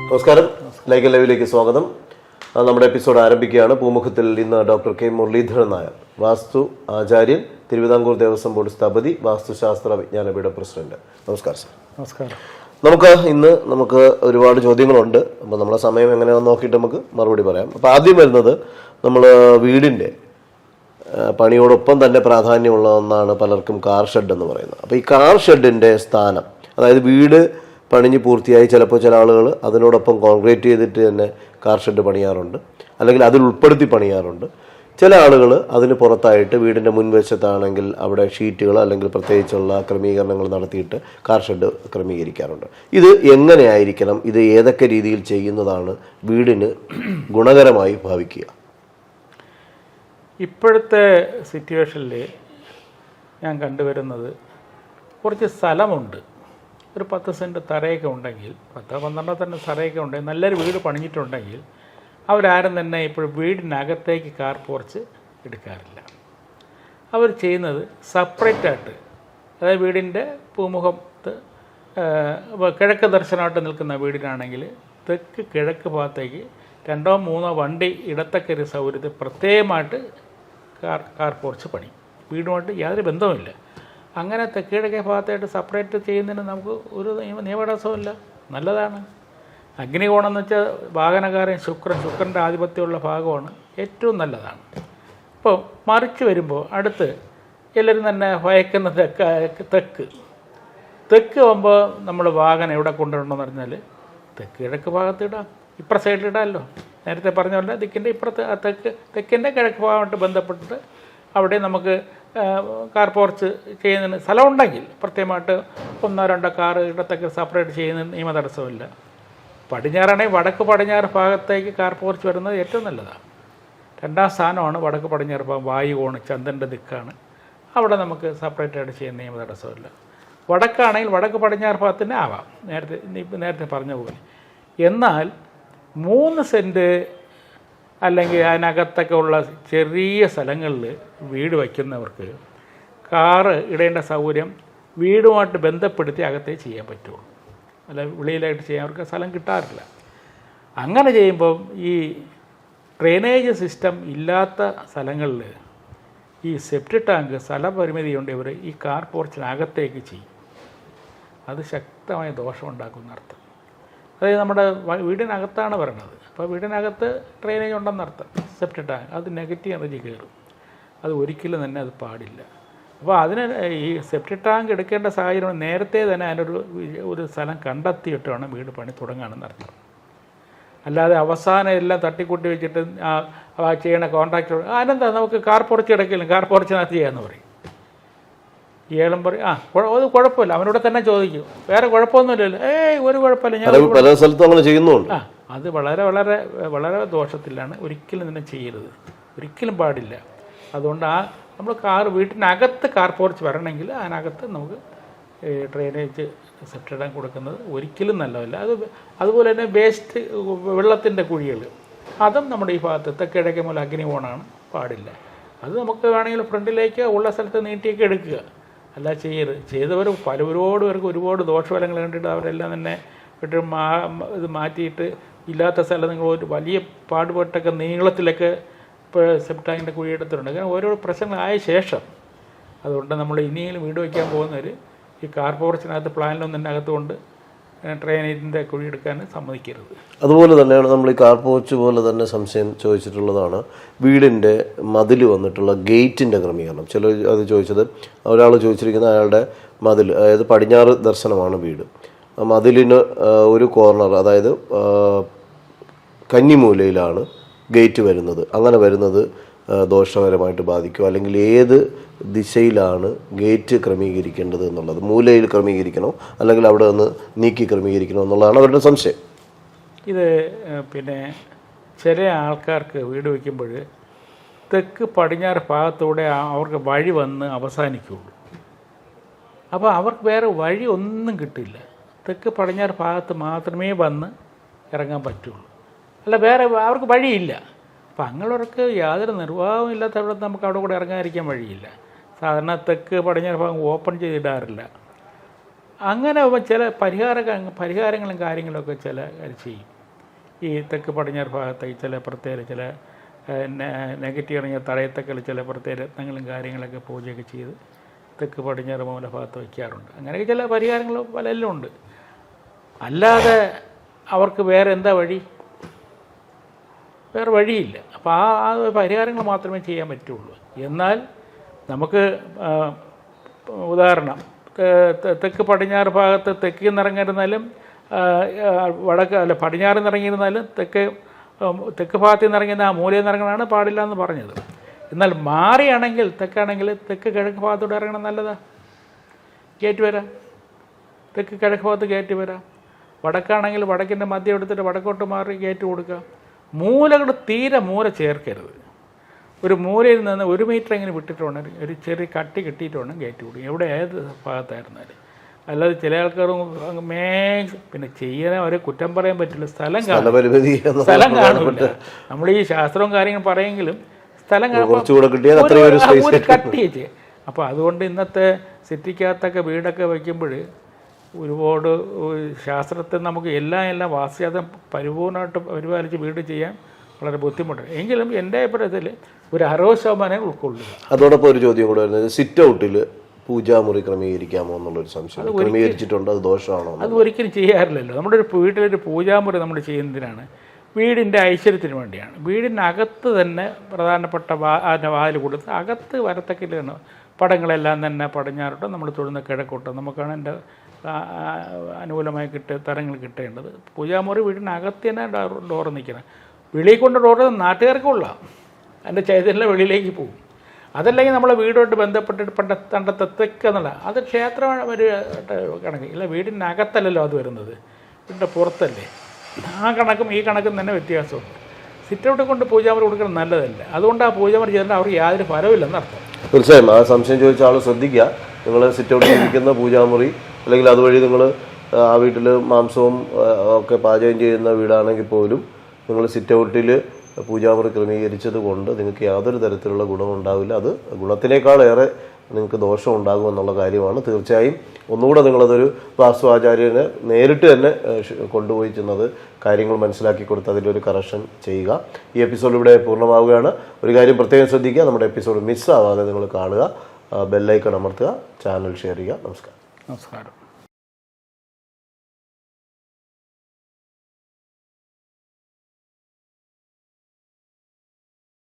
നമസ്കാരം, ലൈക്ക് ലൈവിലേക്ക് സ്വാഗതം. നമ്മുടെ എപ്പിസോഡ് ആരംഭിക്കുകയാണ്. പൂമുഖത്തിൽ ഇന്ന് ഡോക്ടർ കെ മുരളീധരൻ നായർ, വാസ്തു ആചാര്യൻ, തിരുവിതാംകൂർ ദേവസ്വം ബോർഡ് സ്ഥപതി, വാസ്തുശാസ്ത്ര വിജ്ഞാനപീഠ പ്രസിഡന്റ്. നമസ്കാരം സർ. നമസ്കാരം. നമുക്ക് ഒരുപാട് ചോദ്യങ്ങളുണ്ട്. അപ്പോൾ നമ്മളെ സമയം എങ്ങനെയാണെന്ന് നോക്കിയിട്ട് നമുക്ക് മറുപടി പറയാം. അപ്പോൾ ആദ്യം വരുന്നത്, നമ്മൾ വീടിൻ്റെ പണിയോടൊപ്പം തന്നെ പ്രാധാന്യമുള്ള ഒന്നാണ് പലർക്കും കാർ ഷെഡ് എന്ന് പറയുന്നത്. അപ്പോൾ ഈ കാർ ഷെഡിൻ്റെ സ്ഥാനം, അതായത് വീട് പണിഞ്ഞ് പൂർത്തിയായി ചിലപ്പോൾ ചില ആളുകൾ അതിനോടൊപ്പം കോൺക്രീറ്റ് ചെയ്തിട്ട് തന്നെ കാർ ഷെഡ് പണിയാറുണ്ട്, അല്ലെങ്കിൽ അതിൽ ഉൾപ്പെടുത്തി പണിയാറുണ്ട്. ചില ആളുകൾ അതിന് പുറത്തായിട്ട് വീടിൻ്റെ മുൻവശത്താണെങ്കിൽ അവിടെ ഷീറ്റുകൾ അല്ലെങ്കിൽ പ്രത്യേകിച്ചുള്ള ക്രമീകരണങ്ങൾ നടത്തിയിട്ട് കാർ ഷെഡ് ക്രമീകരിക്കാറുണ്ട്. ഇത് എങ്ങനെയായിരിക്കണം, ഇത് ഏതൊക്കെ രീതിയിൽ ചെയ്യുന്നതാണ് വീടിന് ഗുണകരമായി ഭാവിക്കുക? ഇപ്പോഴത്തെ സിറ്റുവേഷനിൽ ഞാൻ കണ്ടുവരുന്നത്, കുറച്ച് സ്ഥലമുണ്ട്, ഒരു 10 സെൻറ്റ് തറയൊക്കെ ഉണ്ടെങ്കിൽ, 10-12 തന്നെ തറയൊക്കെ ഉണ്ടെങ്കിൽ, നല്ലൊരു വീട് പണിഞ്ഞിട്ടുണ്ടെങ്കിൽ അവരാരും തന്നെ ഇപ്പോൾ വീടിനകത്തേക്ക് കാർ പോർച്ച് എടുക്കാറില്ല. അവർ ചെയ്യുന്നത് സെപ്പറേറ്റായിട്ട്, അതായത് വീടിൻ്റെ പൂമുഖത്ത് കിഴക്ക് ദർശനമായിട്ട് നിൽക്കുന്ന വീടിനാണെങ്കിൽ തെക്ക് കിഴക്ക് ഭാഗത്തേക്ക് 2-3 വണ്ടി ഇടത്തക്ക ഒരു സൗകര്യത്തിൽ പ്രത്യേകമായിട്ട് കാർ പോർച്ച് പണി. വീടുമായിട്ട് യാതൊരു ബന്ധവുമില്ല. അങ്ങനെ തെക്കിഴക്കേ ഭാഗത്തായിട്ട് സെപ്പറേറ്റ് ചെയ്യുന്നതിന് നമുക്ക് ഒരു നിയമതടസ്സമില്ല, നല്ലതാണ്. അഗ്നികോണം എന്ന് വെച്ചാൽ വാഹനകാരൻ ശുക്രൻ്റെ ആധിപത്യമുള്ള ഭാഗമാണ്, ഏറ്റവും നല്ലതാണ്. ഇപ്പോൾ മറിച്ച് വരുമ്പോൾ അടുത്ത് എല്ലാവരും തന്നെ ഭയക്കുന്ന തെക്ക് ആകുമ്പോൾ നമ്മൾ വാഹനം എവിടെ കൊണ്ടുവരണമെന്ന് പറഞ്ഞാൽ തെക്ക് കിഴക്ക് ഭാഗത്ത് ഇടാം, ഇപ്പുറ സൈഡിലിടാമല്ലോ. നേരത്തെ പറഞ്ഞ പോലെ ദിക്കിൻ്റെ ഇപ്പുറത്ത് തെക്കിൻ്റെ കിഴക്ക് ഭാഗമായിട്ട് ബന്ധപ്പെട്ടിട്ട് അവിടെ നമുക്ക് കാർ പോർച്ച് ചെയ്യുന്നതിന് സ്ഥലമുണ്ടെങ്കിൽ പ്രത്യേകമായിട്ട് 1-2 കാർ ഇടത്തൊക്കെ സെപ്പറേറ്റ് ചെയ്യുന്നതിന് നിയമ തടസ്സമില്ല. പടിഞ്ഞാറാണെങ്കിൽ വടക്ക് പടിഞ്ഞാറ് ഭാഗത്തേക്ക് കാർ പോർച്ച് വരുന്നത് ഏറ്റവും നല്ലതാണ്. 2ാം സ്ഥാനമാണ് വടക്ക് പടിഞ്ഞാറ് ഭാഗം, വായുകോണ്, ചന്ദ്രൻ്റെ ദിക്കാണ്. അവിടെ നമുക്ക് സെപ്പറേറ്റായിട്ട് ചെയ്യുന്ന നിയമ തടസ്സമില്ല. വടക്കാണെങ്കിൽ വടക്ക് പടിഞ്ഞാറ് ഭാഗത്തിന് ആവാം, നേരത്തെ പറഞ്ഞ പോലെ. എന്നാൽ 3 സെൻറ്റ് അല്ലെങ്കിൽ അതിനകത്തൊക്കെ ഉള്ള ചെറിയ സ്ഥലങ്ങളിൽ വീട് വയ്ക്കുന്നവർക്ക് കാറ് ഇടേണ്ട സൗകര്യം വീടുമായിട്ട് ബന്ധപ്പെടുത്തി അകത്തേ ചെയ്യാൻ പറ്റുള്ളൂ, അല്ല വെളിയിലായിട്ട് ചെയ്യാൻ അവർക്ക് സ്ഥലം കിട്ടാറില്ല. അങ്ങനെ ചെയ്യുമ്പം ഈ ഡ്രെയിനേജ് സിസ്റ്റം ഇല്ലാത്ത സ്ഥലങ്ങളിൽ ഈ സെപ്റ്റി ടാങ്ക് സ്ഥലപരിമിതി കൊണ്ട് ഇവർ ഈ കാർ പോർച്ചിനകത്തേക്ക് ചെയ്യും. അത് ശക്തമായ ദോഷമുണ്ടാക്കുന്ന അർത്ഥം. അതായത് നമ്മുടെ വീടിനകത്താണ് പറയണത്. അപ്പോൾ വീടിനകത്ത് ഡ്രെയിനേജ് ഉണ്ടെന്നർത്ഥം. സെപ്റ്റി ടാങ്ക് അത് നെഗറ്റീവ് എനർജി കയറും. അത് ഒരിക്കലും തന്നെ അത് പാടില്ല. അപ്പോൾ അതിന് ഈ സെപ്റ്റി ടാങ്ക് എടുക്കേണ്ട സാഹചര്യം നേരത്തെ തന്നെ അതിനൊരു സ്ഥലം കണ്ടെത്തിയിട്ട് വേണം വീട് പണി തുടങ്ങുകയാണെന്നർത്ഥം. അല്ലാതെ അവസാനം എല്ലാം തട്ടിക്കൂട്ടി വെച്ചിട്ട് ചെയ്യണ കോൺട്രാക്ടർ അതിനെന്താ നമുക്ക് കാർ പോർച്ച് എടുക്കില്ല, കാർ പോർച്ചിനകത്ത് ചെയ്യാമെന്ന് പറയും. ഇയാളും പറയും അത് കുഴപ്പമില്ല, അവനോട് തന്നെ ചോദിക്കും, വേറെ കുഴപ്പമൊന്നുമില്ലല്ലോ. ഒരു കുഴപ്പമില്ല, ഞാൻ പല സ്ഥലത്തും അങ്ങനെ ചെയ്യുന്നുണ്ട്. അത് വളരെ വളരെ വളരെ ദോഷത്തിലാണ്. ഒരിക്കലും തന്നെ ചെയ്യരുത്, ഒരിക്കലും പാടില്ല. അതുകൊണ്ട് നമ്മൾ വീട്ടിനകത്ത് കാർ പോർച്ച് വരണമെങ്കിൽ അതിനകത്ത് നമുക്ക് ഡ്രെയിനേജ് സെപ്റ്റി ടാങ്ക് കൊടുക്കുന്നത് ഒരിക്കലും നല്ലതല്ല. അതുപോലെ തന്നെ വേസ്റ്റ് വെള്ളത്തിൻ്റെ കുഴികൾ, അതും നമ്മുടെ ഈ ഭാഗത്ത് തെക്കിഴക്കേ മൂലം അഗ്നികോണാണ്, പാടില്ല. അത് നമുക്ക് വേണമെങ്കിൽ ഫ്രണ്ടിലേക്ക് ഉള്ള സ്ഥലത്ത് നീട്ടിയൊക്കെ എടുക്കുക, അല്ല ചെയ്തവർ പലവരോട് പേർക്ക് ഒരുപാട് ദോഷഫലങ്ങൾ കണ്ടിട്ട് അവരെല്ലാം തന്നെ വിട്ട് ഇത് മാറ്റിയിട്ട് ഇല്ലാത്ത സ്ഥലം നിങ്ങൾ ഒരു വലിയ പാടുപെട്ടൊക്കെ നീളത്തിലൊക്കെ ഇപ്പോൾ സെപ്റ്റി ടാങ്കിൻ്റെ കുഴിയെടുത്തിട്ടുണ്ട്. കാരണം ഓരോ പ്രശ്നങ്ങളായ ശേഷം, അതുകൊണ്ട് നമ്മൾ ഇനിയെങ്കിലും വീട് വയ്ക്കാൻ പോകുന്നവർ ഈ കാർ പോർച്ചിനകത്ത് പ്ലാനിലൊന്നും തന്നെ അകത്തുകൊണ്ട് ഡ്രെയിനേജിൻ്റെ കുഴിയെടുക്കാൻ സമ്മതിക്കരുത്. അതുപോലെ തന്നെയാണ് നമ്മൾ ഈ കാർ പോർച്ച് പോലെ തന്നെ സംശയം ചോദിച്ചിട്ടുള്ളതാണ് വീടിൻ്റെ മതിൽ വന്നിട്ടുള്ള ഗേറ്റിൻ്റെ ക്രമീകരണം. ചിലർ അത് ചോദിച്ചത്, ഒരാൾ ചോദിച്ചിരിക്കുന്നത് അയാളുടെ മതിൽ, അതായത് പടിഞ്ഞാറ് ദർശനമാണ് വീട്, മതിലിന് ഒരു കോർണർ, അതായത് കന്നിമൂലയിലാണ് ഗേറ്റ് വരുന്നത്. അങ്ങനെ വരുന്നത് ദോഷകരമായിട്ട് ബാധിക്കും, അല്ലെങ്കിൽ ഏത് ദിശയിലാണ് ഗേറ്റ് ക്രമീകരിക്കേണ്ടത് എന്നുള്ളത്, മൂലയിൽ ക്രമീകരിക്കണോ അല്ലെങ്കിൽ അവിടെ നിന്ന് നീക്കി ക്രമീകരിക്കണോ എന്നുള്ളതാണ് അവരുടെ സംശയം. ഇത് പിന്നെ ചില ആൾക്കാർക്ക് വീട് വയ്ക്കുമ്പോൾ തെക്ക് പടിഞ്ഞാറ് ഭാഗത്തൂടെ അവർക്ക് വഴി വന്ന് അവസാനിക്കുകയുള്ളൂ. അപ്പോൾ അവർക്ക് വേറെ വഴി ഒന്നും കിട്ടില്ല, തെക്ക് പടിഞ്ഞാറ് ഭാഗത്ത് മാത്രമേ വന്ന് ഇറങ്ങാൻ പറ്റുള്ളൂ, അല്ല വേറെ അവർക്ക് വഴിയില്ല. അപ്പം അങ്ങനെയുള്ളവർക്ക് യാതൊരു നിർവാഹവും ഇല്ലാത്തവിടെ നമുക്ക് അവിടെ കൂടെ ഇറങ്ങാതിരിക്കാൻ വഴിയില്ല. സാധാരണ തെക്ക് പടിഞ്ഞാറ് ഭാഗം ഓപ്പൺ ചെയ്തിടാറില്ല. അങ്ങനെ ചില പരിഹാരങ്ങളും കാര്യങ്ങളൊക്കെ ചില ചെയ്യും. ഈ തെക്ക് പടിഞ്ഞാറ് ഭാഗത്ത് ചില പ്രത്യേക ചില നെഗറ്റീവ് ഇറങ്ങിയ തടയത്തക്കൾ ചില പ്രത്യേക രത്നങ്ങളും കാര്യങ്ങളൊക്കെ പൂജയൊക്കെ ചെയ്ത് തെക്ക് പടിഞ്ഞാറ് മൂലഭാഗത്ത് വയ്ക്കാറുണ്ട്. അങ്ങനെയൊക്കെ ചില പരിഹാരങ്ങൾ പലരിലും ഉണ്ട്. അല്ലാതെ അവർക്ക് വേറെ എന്താ വഴി? വേറെ വഴിയില്ല. അപ്പോൾ ആ പരിഹാരങ്ങൾ മാത്രമേ ചെയ്യാൻ പറ്റുള്ളൂ. എന്നാൽ നമുക്ക് ഉദാഹരണം തെക്ക് പടിഞ്ഞാറ് ഭാഗത്ത് തെക്കിൽ നിന്നിറങ്ങിയിരുന്നാലും പടിഞ്ഞാറ് നിന്നിറങ്ങിയിരുന്നാലും തെക്ക് ഭാഗത്ത് നിന്നിറങ്ങിയിരുന്ന ആ മൂലയിൽ നിന്നിറങ്ങാനാണ് പാടില്ല എന്ന് പറഞ്ഞത്. എന്നാൽ മാറിയാണെങ്കിൽ തെക്കാണെങ്കിൽ തെക്ക് കിഴക്ക് ഭാഗത്തോട്ട് ഇറങ്ങണം നല്ലതാ, കയറ്റി വരാം. തെക്ക് കിഴക്ക് ഭാഗത്ത് കയറ്റി വരാം. വടക്കാണെങ്കിൽ വടക്കിൻ്റെ മധ്യം എടുത്തിട്ട് വടക്കോട്ട് മാറി കയറ്റി കൊടുക്കുക. മൂലകൾ തീരെ മൂല ചേർക്കരുത്. ഒരു മൂലയിൽ നിന്ന് 1 മീറ്റർ എങ്ങനെ വിട്ടിട്ട് വേണം, ഒരു ചെറിയ കട്ടി കിട്ടിയിട്ട് വേണം കയറ്റി കൊടുക്കുക, എവിടെ ഏത് ഭാഗത്തായിരുന്നാലും. അല്ലാതെ ചില ആൾക്കാർ പിന്നെ ചെയ്യാൻ അവരെ കുറ്റം പറയാൻ പറ്റില്ല. സ്ഥലം കാണില്ല. നമ്മൾ ഈ ശാസ്ത്രവും കാര്യങ്ങളും പറയെങ്കിലും സ്ഥലം കാണുമ്പോൾ കട്ടിയേച്ച്. അപ്പോൾ അതുകൊണ്ട് ഇന്നത്തെ സിറ്റിക്കകത്തൊക്കെ വീടൊക്കെ വയ്ക്കുമ്പോൾ ഒരുപാട് ശാസ്ത്രത്തിൽ നമുക്ക് എല്ലാം വാസ്യാതം പരിപൂർണമായിട്ട് പരിപാലിച്ച് വീട് ചെയ്യാൻ വളരെ ബുദ്ധിമുട്ടാണ്. എങ്കിലും എൻ്റെ അഭിപ്രായത്തിൽ ഒരു 60% ഉൾക്കൊള്ളുക. അതോടൊപ്പം ഒരു ചോദ്യം കൂടെ വരുന്നത്, സിറ്റ് ഔട്ടിൽ പൂജാമുറി ക്രമീകരിക്കാമോ എന്നുള്ളൊരു സംശയം. ക്രമീകരിച്ചിട്ടുണ്ട്, അത് ദോഷമാണോ? അത് ഒരിക്കലും ചെയ്യാറില്ലല്ലോ. നമ്മുടെ ഒരു വീട്ടിലൊരു പൂജാമുറി നമ്മൾ ചെയ്യുന്നതിനാണ് വീടിൻ്റെ ഐശ്വര്യത്തിന് വേണ്ടിയാണ്. വീടിനകത്ത് തന്നെ പ്രധാനപ്പെട്ട വാതിൽ കൊടുത്ത് അകത്ത് വരത്തക്കില്ലാണ് പടങ്ങളെല്ലാം തന്നെ പടിഞ്ഞാറോട്ടോ നമ്മൾ തൊഴുന്ന കിഴക്കോട്ടോ നമുക്കാണ് എൻ്റെ അനുകൂലമായി തരങ്ങൾ കിട്ടേണ്ടത്. പൂജാമുറി വീടിനകത്ത് തന്നെ ഡോറ് നിൽക്കണം. വെളിയിൽ കൊണ്ട് ഡോറ് നാട്ടുകാർക്കുള്ള അതിൻ്റെ ചൈതന്യം വെളിയിലേക്ക് പോകും. അതല്ലെങ്കിൽ നമ്മളെ വീടുമായിട്ട് ബന്ധപ്പെട്ടിട്ട് പണ്ടത്തെ തെക്കെന്നുള്ള അത് ക്ഷേത്രം ഒരു കണക്ക് ഇല്ല, വീടിനകത്തല്ലല്ലോ അത് വരുന്നത്, വീടിൻ്റെ പുറത്തല്ലേ. ആ കണക്കും ഈ കണക്കും തന്നെ വ്യത്യാസമുണ്ട്. സിറ്റൗട്ട് കൊണ്ട് പൂജാമുറി കൊടുക്കുന്നത് നല്ലതല്ല. അതുകൊണ്ട് ആ പൂജാമുറി ചെയ്തിട്ട് അവർക്ക് യാതൊരു ഫലമില്ലെന്ന് അർത്ഥം. തീർച്ചയായും ആ സംശയം ചോദിച്ച ആൾ ശ്രദ്ധിക്കുക. നിങ്ങൾ സിറ്റൗട്ടിൽ ഇരിക്കുന്ന പൂജാമുറി അല്ലെങ്കിൽ അതുവഴി നിങ്ങൾ ആ വീട്ടിൽ മാംസവും ഒക്കെ പാചകം ചെയ്യുന്ന വീടാണെങ്കിൽ പോലും നിങ്ങൾ സിറ്റൗട്ടിൽ പൂജാമുറി ക്രമീകരിച്ചത് കൊണ്ട് നിങ്ങൾക്ക് യാതൊരു തരത്തിലുള്ള ഗുണമുണ്ടാവില്ല. അത് ഗുണത്തിനേക്കാളേറെ നിങ്ങൾക്ക് ദോഷം ഉണ്ടാകുമെന്നുള്ള കാര്യമാണ്. തീർച്ചയായും ഒന്നുകൂടെ നിങ്ങളതൊരു വാസ്തു ആചാര്യനെ നേരിട്ട് തന്നെ കൊണ്ടുപോയി ചെന്നത് കാര്യങ്ങൾ മനസ്സിലാക്കി കൊടുത്ത് അതിൻ്റെ ഒരു കറക്ഷൻ ചെയ്യുക. ഈ എപ്പിസോഡ് ഇവിടെ പൂർണ്ണമാവുകയാണ്. ഒരു കാര്യം പ്രത്യേകം ശ്രദ്ധിക്കുക, നമ്മുടെ എപ്പിസോഡ് മിസ്സാവാതെ നിങ്ങൾ കാണുക, ബെല്ലൈക്കൺ അമർത്തുക, ചാനൽ ഷെയർ ചെയ്യുക. നമസ്കാരം.